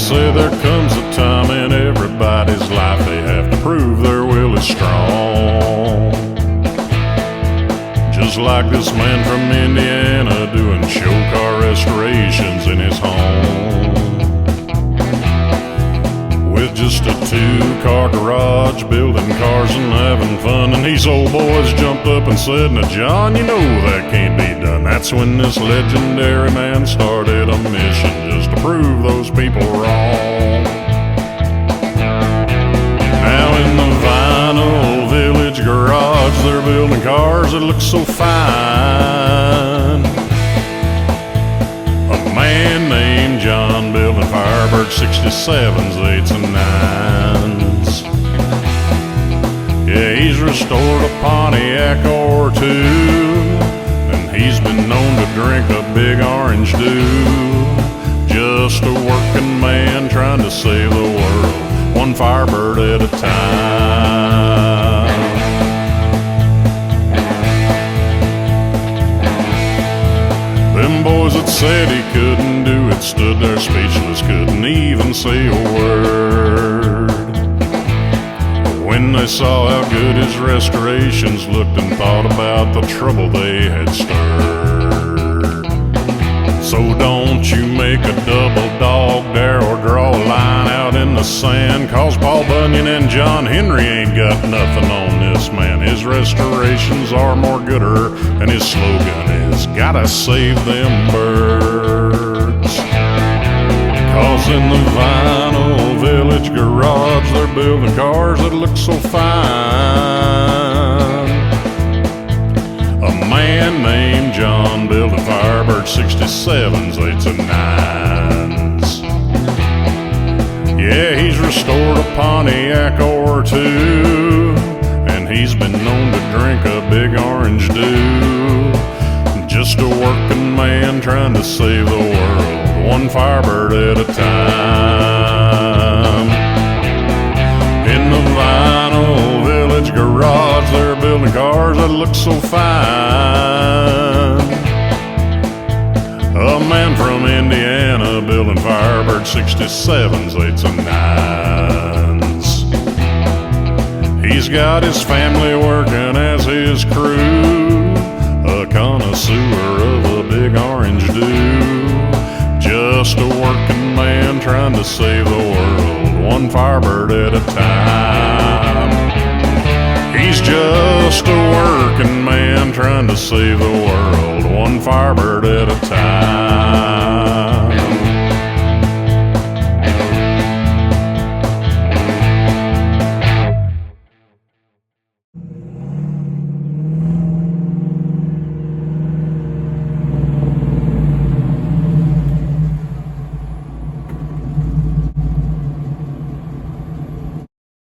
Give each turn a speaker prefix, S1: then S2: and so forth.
S1: say there comes a time in everybody's life they have to prove their will is strong. Just like this man from Indiana doing show car restorations in his home. With just a two-car garage, building cars and having fun. And these old boys jumped up and said, "Now John, you know that can't be done." That's when this legendary man started a mission just to prove those people wrong. Now in the Vinyl Village garage, they're building cars that look so fine. A man named John building Firebird 67s, 8s, and 9s. Yeah, he's restored a Pontiac or two, and he's been known to drink a big orange dew. Just a working man trying to save the world, one Firebird at a time. Them boys that said he couldn't do it stood there speechless, couldn't even say a word. When they saw how good his restorations looked and thought about the trouble they had stirred. So don't you make a double dog dare or draw a line out in the sand, 'cause Paul Bunyan and John Henry ain't got nothing on this man. His restorations are more gooder, and his slogan is, "Gotta save them birds." 'Cause in the Vinyl Village garage, they're building cars that look so fine. A man named John building Firebird 67s, 8s, and 9s. Yeah, he's restored a Pontiac or two, and he's been known to drink a big orange dew. Just a working man trying to save the world, one Firebird at a time. In the Vinyl Village garage, they're building cars that look so fine. A man from Indiana building Firebird 67s, 8s, and 9s. He's got his family working as his crew, a connoisseur of a big orange dew. Just a working man trying to save the world, one Firebird at a time. He's just a working man trying to save the world, one Firebird at a time.